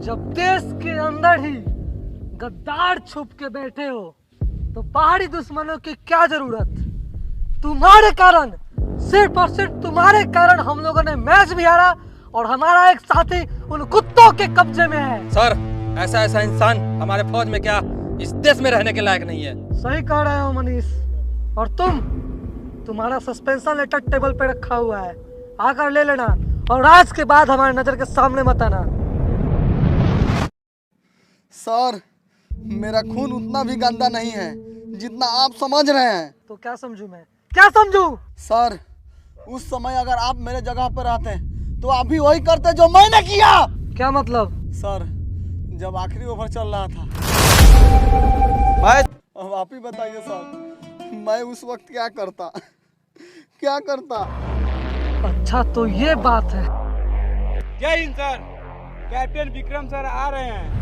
जब देश के अंदर ही गद्दार छुप के बैठे हो तो बाहरी दुश्मनों की क्या जरूरत। तुम्हारे कारण, सिर्फ और सिर्फ तुम्हारे कारण हम लोगों ने मैच भी हारा और हमारा एक साथी उन कुत्तों के कब्जे में है। सर, ऐसा इंसान हमारे फौज में क्या इस देश में रहने के लायक नहीं है। सही कह रहे हो मनीष। और तुम्हारा सस्पेंशन लेटर टेबल पे रखा हुआ है, आकर ले लेना और आज के बाद हमारे नजर के सामने मत आना। सर, मेरा खून उतना भी गंदा नहीं है जितना आप समझ रहे हैं। तो क्या समझूं मैं, क्या समझूं? सर, उस समय अगर आप मेरे जगह पर रहते तो आप भी वही करते जो मैंने किया। क्या मतलब? सर, जब आखिरी ओवर चल रहा था अब आप ही बताइए सर, मैं उस वक्त क्या करता। अच्छा तो ये बात है। जय हिंद सर, कैप्टन विक्रम सर आ रहे हैं।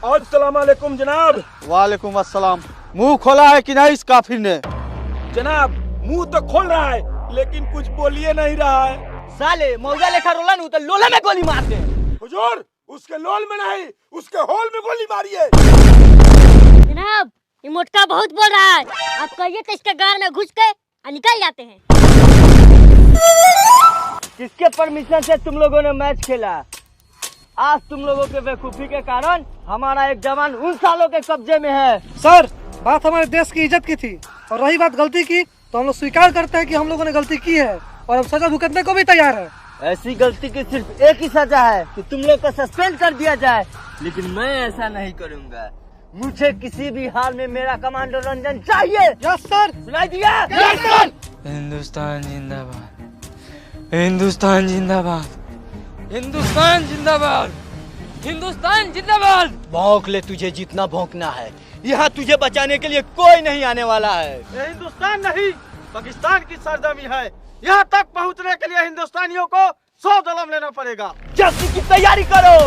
अस्सलामुअलैकुम जनाब। वालेकुम अस्सलाम। मुंह खोला है कि नहीं इस काफिर ने? जनाब, मुंह तो खोल रहा है लेकिन कुछ बोलिए नहीं रहा है। साले मौजा लेखा रोला नु तो लोला में गोली मारते। हुजूर, उसके लोल में नहीं, उसके होल में गोली मारिए। जनाब, ये मोटका बहुत बोल रहा है। आप कहिए तो इसके गार में घुस के निकल जाते हैं। किसके परमिशन से तुम लोगों ने मैच खेला? आज तुम लोगों के बेवकूफी के कारण हमारा एक जवान उन सालों के कब्जे में है। सर, बात हमारे देश की इज्जत की थी और रही बात गलती की तो हम लोग स्वीकार करते हैं कि हम लोगों ने गलती की है और अब सजा भुगतने को भी तैयार है। ऐसी गलती की सिर्फ एक ही सजा है कि तुम लोग को सस्पेंड कर दिया जाए, लेकिन मैं ऐसा नहीं करूंगा। मुझे किसी भी हाल में मेरा कमांडो रंजन चाहिए। Yes sir. सुनाई दिया? Yes sir. हिंदुस्तान जिंदाबाद, हिंदुस्तान जिंदाबाद, हिंदुस्तान जिंदाबाद, हिंदुस्तान जिंदाबाद। भौंक ले तुझे जितना भौंकना है, यहाँ तुझे बचाने के लिए कोई नहीं आने वाला है। ये हिंदुस्तान नहीं पाकिस्तान की सरजमी है। यहाँ तक पहुँचने के लिए हिंदुस्तानियों को 100 जन्म लेना पड़ेगा। जल्दी की तैयारी करो।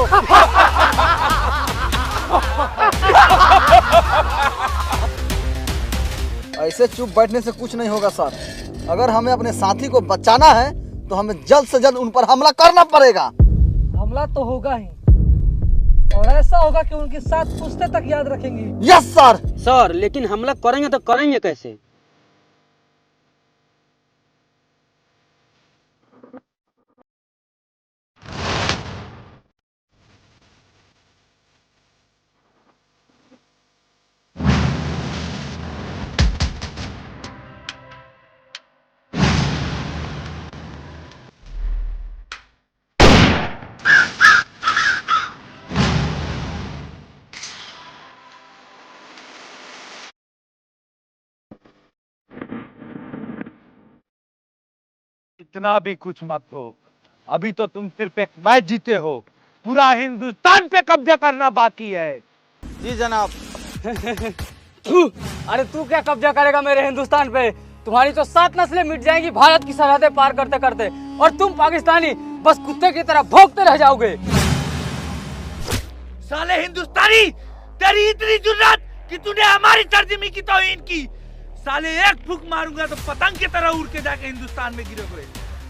ऐसे चुप बैठने से कुछ नहीं होगा सर। अगर हमें अपने साथी को बचाना है तो हमें जल्द से जल्द उन पर हमला करना पड़ेगा। हमला तो होगा ही और ऐसा होगा कि उनकी साथ पुश्ते तक याद रखेंगे। Yes sir. सर, लेकिन हमला करेंगे तो करेंगे कैसे? इतना भी कुछ मत हो, अभी तो तुम सिर्फ एक मैच जीते हो, पूरा हिंदुस्तान पे कब्जा करना बाकी है। जी जनाब। अरे तू क्या कब्जा करेगा मेरे हिंदुस्तान पे? तुम्हारी तो 7 नस्लें मिट जाएंगी भारत की सरहदें पार करते करते, और तुम पाकिस्तानी बस कुत्ते की तरह भौंकते रह जाओगे। साले हिंदुस्तानी, तेरी इतनी जुर्रत कि तूने हमारी सरजमी की तौहीन की। साले एक फूंक मारूंगा तो पतंग की तरह उड़ के जाके हिंदुस्तान में गिरोगे।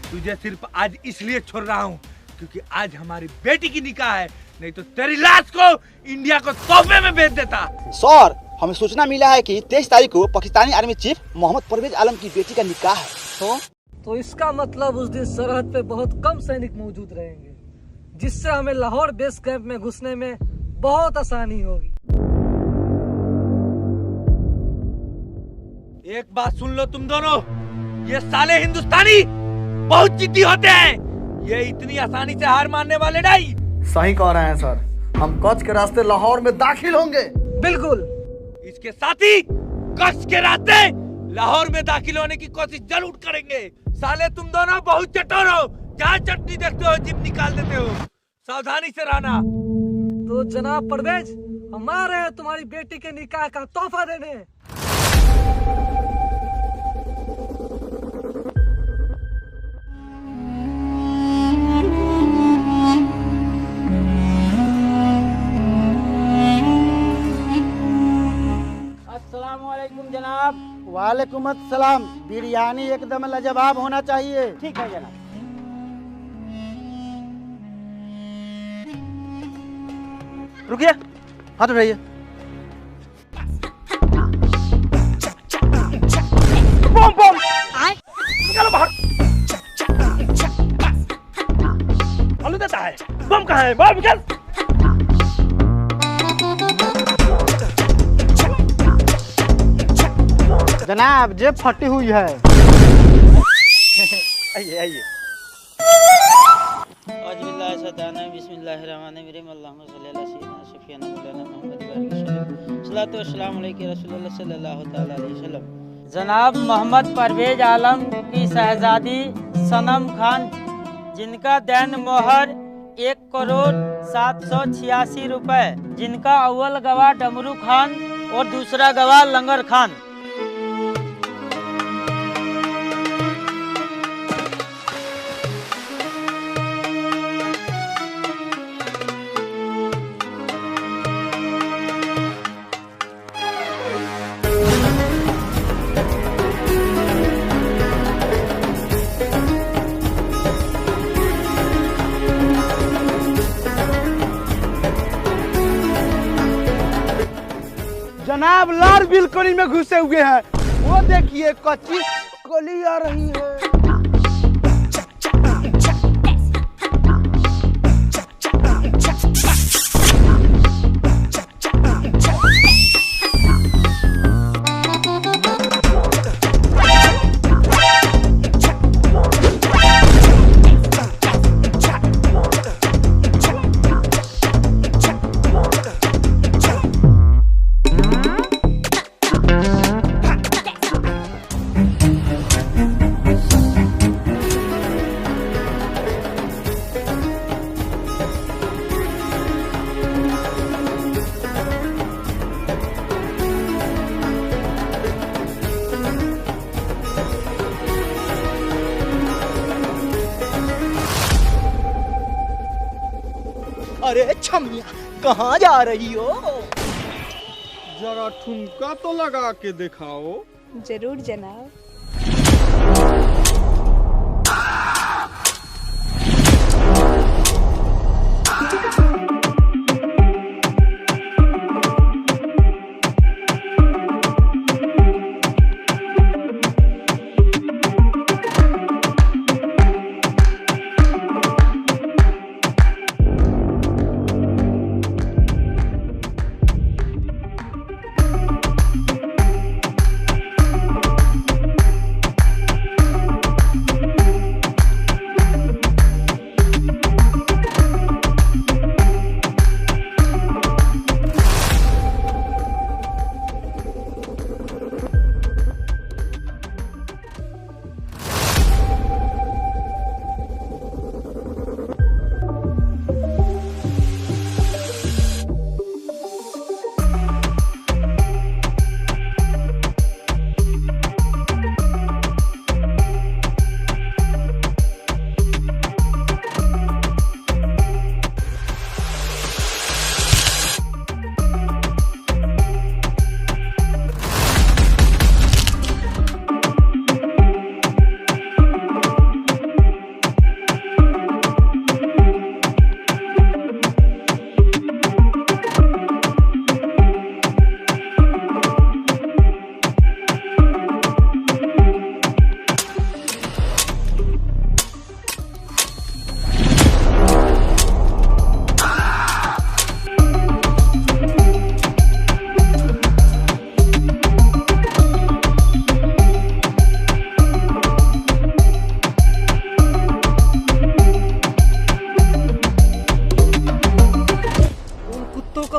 तुझे सिर्फ आज इसलिए छोड़ रहा हूँ क्योंकि आज हमारी बेटी की निकाह है, नहीं तो तेरी लाश को इंडिया को तोहफे में भेज देता। सर, हमें सूचना मिला है कि 23 तारीख को पाकिस्तानी आर्मी चीफ मोहम्मद परवेज आलम की बेटी का निकाह है। तो इसका मतलब उस दिन सरहद पे बहुत कम सैनिक मौजूद रहेंगे, जिससे हमें लाहौर बेस कैंप में घुसने में बहुत आसानी होगी। एक बात सुन लो तुम दोनों, ये साले हिंदुस्तानी बहुत जिद्दी होते हैं। ये इतनी आसानी से हार मानने वाले नहीं। सही कह रहे हैं सर, हम कच्छ के रास्ते लाहौर में दाखिल होंगे। बिल्कुल। इसके साथ ही कच्छ के रास्ते लाहौर में दाखिल होने की कोशिश जरूर करेंगे। साले तुम दोनों बहुत चटोर हो, जहाँ चटनी देखते हो जिप निकाल देते हो। सावधानी से रहना। तो जनाब परवेज, हम आ रहे हैं तुम्हारी बेटी के निकाह का तोहफा देने। वालेकुम अस्सलाम। बिरयानी एकदम लाजवाब होना चाहिए। ठीक है जनाब। रुकिए, हाथ उठाइए। बम बम निकालो बाहर। आलू देता है, बम कहाँ है? बाहर निकाल। जनाब जेब फटी हुई है। आइए आइए। जनाब मोहम्मद परवेज आलम की शहजादी सनम खान, जिनका दैन मोहर 1,07,86 रुपए, जिनका अव्वल गवाह डमरू खान और दूसरा गवाह लंगर खान। जनाब लाल बिलकोनी में घुसे हुए हैं। वो देखिए कच्ची कली आ रही है। अरे छमिया कहाँ जा रही हो? जरा ठुमका तो लगा के दिखाओ। जरूर जनाब।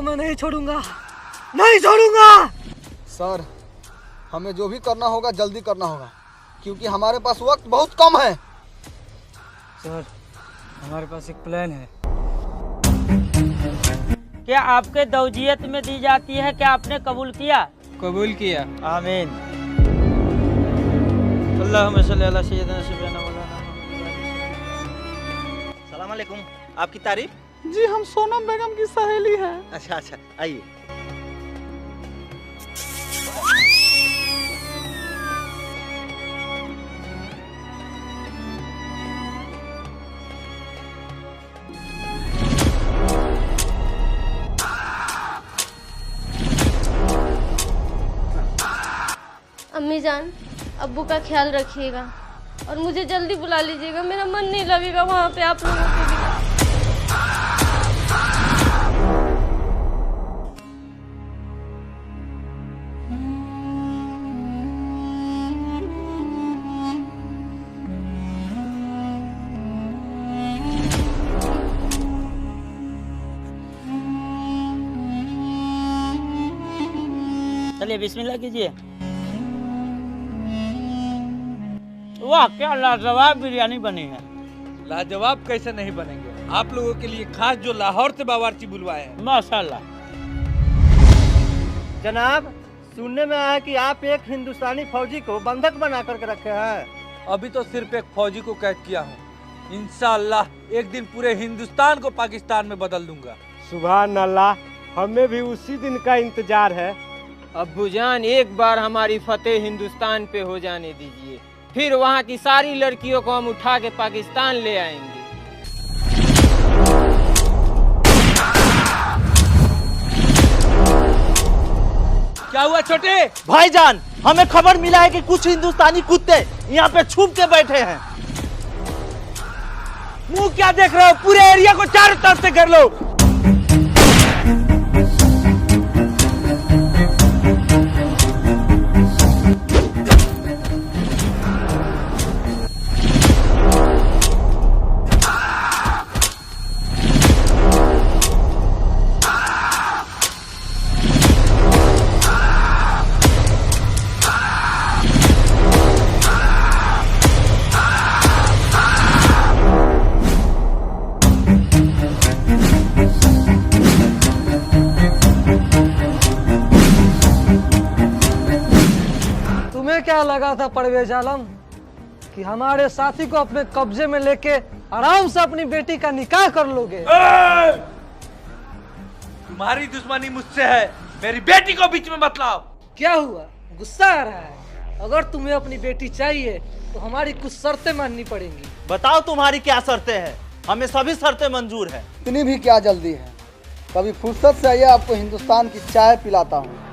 नहीं छोड़ूंगा, नहीं छोड़ूंगा। सर हमें जो भी करना होगा जल्दी करना होगा, क्योंकि हमारे पास वक्त बहुत कम है। सर हमारे पास एक प्लान है। क्या आपके दौजियत में दी जाती है? क्या आपने कबूल किया? कबूल किया। आमीन। अल्लाहुम्मा सल्ली अला सय्यिदना सय्यिदना मौलाना। सलाम अलैकुम। आपकी तारीफ? जी हम सोनम बेगम की सहेली हैं। अच्छा अच्छा आइए। अम्मी जान, अब्बू का ख्याल रखिएगा और मुझे जल्दी बुला लीजिएगा, मेरा मन नहीं लगेगा वहाँ पे आप लोगों के बिना। चलिए बिस्मिल्लाह कीजिए। वाह क्या लाजवाब बिरयानी बनी है। लाजवाब कैसे नहीं बनेंगे, आप लोगों के लिए खास जो लाहौर से बावर्ची बुलवाए हैं। माशाल्लाह। जनाब, सुनने में आया कि आप एक हिंदुस्तानी फौजी को बंधक बना करके रखे हैं। अभी तो सिर्फ एक फौजी को कैद किया हूँ, इंशाअल्लाह एक दिन पूरे हिंदुस्तान को पाकिस्तान में बदल दूंगा। सुभान अल्लाह, हमें भी उसी दिन का इंतजार है। अब्बूजान, एक बार हमारी फतेह हिंदुस्तान पे हो जाने दीजिए, फिर वहाँ की सारी लड़कियों को हम उठा के पाकिस्तान ले आएंगे। क्या हुआ छोटे? भाईजान, हमें खबर मिला है कि कुछ हिंदुस्तानी कुत्ते यहाँ पे छुप के बैठे हैं। मुंह क्या देख रहे हो, पूरे एरिया को चारों तरफ से घेर लो। क्या लगा था परवेज आलम कि हमारे साथी को अपने कब्जे में लेके आराम से अपनी बेटी का निकाह कर लोगे? तुम्हारी दुश्मनी मुझसे है, मेरी बेटी को बीच में मत लाओ। क्या हुआ, गुस्सा आ रहा है? अगर तुम्हें अपनी बेटी चाहिए तो हमारी कुछ शर्तें माननी पड़ेंगी। बताओ तुम्हारी क्या शर्तें हैं? हमें सभी शर्तें मंजूर है। इतनी भी क्या जल्दी है, कभी फुर्सत से आइए, आपको हिंदुस्तान की चाय पिलाता हूँ।